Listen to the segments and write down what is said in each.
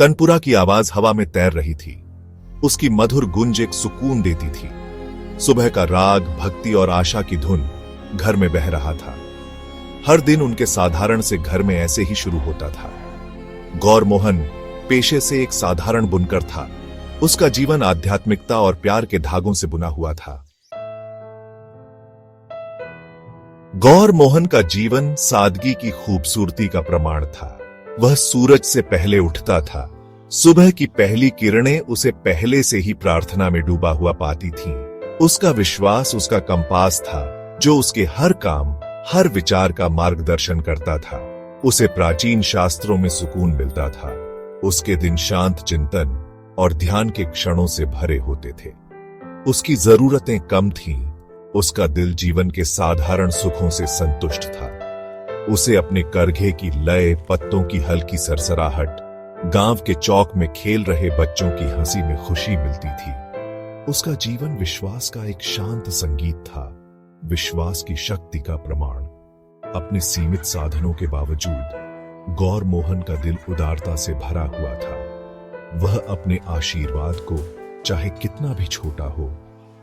तनपुरा की आवाज हवा में तैर रही थी। उसकी मधुर गुंज एक सुकून देती थी। सुबह का राग, भक्ति और आशा की धुन घर में बह रहा था। हर दिन उनके साधारण से घर में ऐसे ही शुरू होता था। गौर मोहन पेशे से एक साधारण बुनकर था। उसका जीवन आध्यात्मिकता और प्यार के धागों से बुना हुआ था। गौर मोहन का जीवन सादगी की खूबसूरती का प्रमाण था। वह सूरज से पहले उठता था। सुबह की पहली किरणें उसे पहले से ही प्रार्थना में डूबा हुआ पाती थीं। उसका विश्वास उसका कंपास था, जो उसके हर काम, हर विचार का मार्गदर्शन करता था। उसे प्राचीन शास्त्रों में सुकून मिलता था। उसके दिन शांत चिंतन और ध्यान के क्षणों से भरे होते थे। उसकी जरूरतें कम थीं। उसका दिल जीवन के साधारण सुखों से संतुष्ट था। उसे अपने करघे की लय, पत्तों की हल्की सरसराहट, गांव के चौक में खेल रहे बच्चों की हंसी में खुशी मिलती थी। उसका जीवन विश्वास का एक शांत संगीत था, विश्वास की शक्ति का प्रमाण। अपने सीमित साधनों के बावजूद गौर मोहन का दिल उदारता से भरा हुआ था। वह अपने आशीर्वाद को चाहे कितना भी छोटा हो,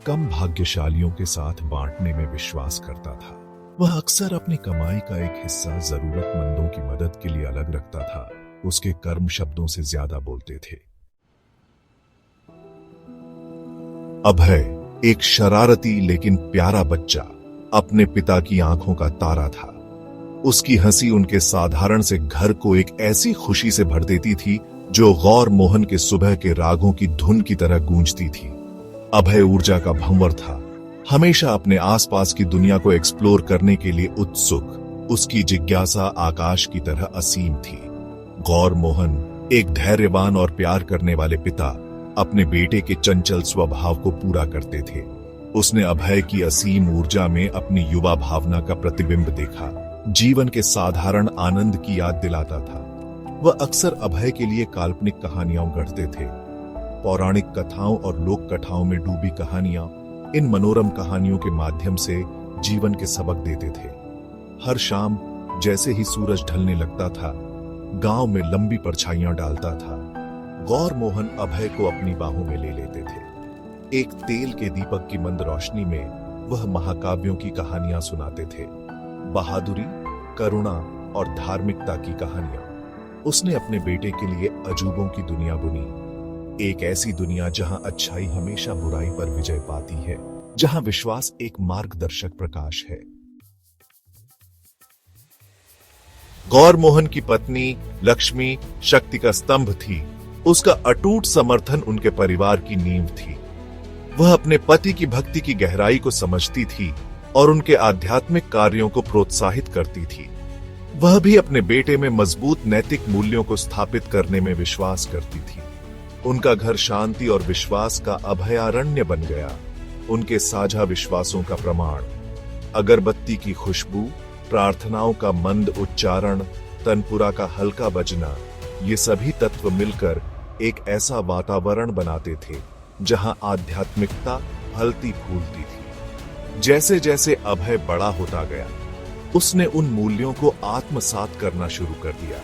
कम भाग्यशालियों के साथ बांटने में विश्वास करता था। वह अक्सर अपनी कमाई का एक हिस्सा जरूरतमंदों की मदद के लिए अलग रखता था। उसके कर्म शब्दों से ज्यादा बोलते थे। अभय एक शरारती लेकिन प्यारा बच्चा अपने पिता की आंखों का तारा था। उसकी हंसी उनके साधारण से घर को एक ऐसी खुशी से भर देती थी जो गौर मोहन के सुबह के रागों की धुन की तरह गूंजती थी। अभय ऊर्जा का भंवर था, हमेशा अपने आसपास की दुनिया को एक्सप्लोर करने के लिए उत्सुक। उसकी जिज्ञासा आकाश की तरह असीम थी। गौर मोहन एक धैर्यवान और प्यार करने वाले पिता अपने बेटे के चंचल स्वभाव को पूरा करते थे। उसने अभय की असीम ऊर्जा में अपनी युवा भावना का प्रतिबिंब देखा, जीवन के साधारण आनंद की याद दिलाता था। वह अक्सर अभय के लिए काल्पनिक कहानियां गढ़ते थे। पौराणिक कथाओं और लोक कथाओं में डूबी कहानियां इन मनोरम कहानियों के माध्यम से जीवन के सबक देते थे। हर शाम जैसे ही सूरज ढलने लगता था, गांव में लंबी परछाइयां डालता था। गौर मोहन अभय को अपनी बाहों में ले लेते थे। एक तेल के दीपक की मंद रोशनी में वह महाकाव्यों की कहानियां सुनाते थे, बहादुरी, करुणा और धार्मिकता की कहानियां। उसने अपने बेटे के लिए अजूबों की दुनिया बुनी, एक ऐसी दुनिया जहां अच्छाई हमेशा बुराई पर विजय पाती है, जहां विश्वास एक मार्गदर्शक प्रकाश है। गौर मोहन की पत्नी लक्ष्मी शक्ति का स्तंभ थी। उसका अटूट समर्थन उनके परिवार की नींव थी। वह अपने पति की भक्ति की गहराई को समझती थी और उनके आध्यात्मिक कार्यों को प्रोत्साहित करती थी। वह भी अपने बेटे में मजबूत नैतिक मूल्यों को स्थापित करने में विश्वास करती थी। उनका घर शांति और विश्वास का अभयारण्य बन गया। उनके साझा विश्वासों का प्रमाण, अगरबत्ती की खुशबू, प्रार्थनाओं का मंद उच्चारण, तनपुरा का हल्का बजना, ये सभी तत्व मिलकर एक ऐसा वातावरण बनाते थे जहां आध्यात्मिकता फलती फूलती थी। जैसे जैसे अभय बड़ा होता गया, उसने उन मूल्यों को आत्मसात करना शुरू कर दिया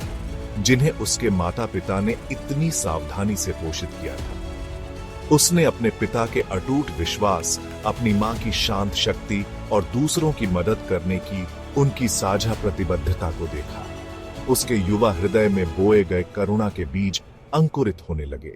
जिन्हें उसके माता पिता ने इतनी सावधानी से पोषित किया था। उसने अपने पिता के अटूट विश्वास, अपनी मां की शांत शक्ति और दूसरों की मदद करने की उनकी साझा प्रतिबद्धता को देखा। उसके युवा हृदय में बोए गए करुणा के बीज अंकुरित होने लगे।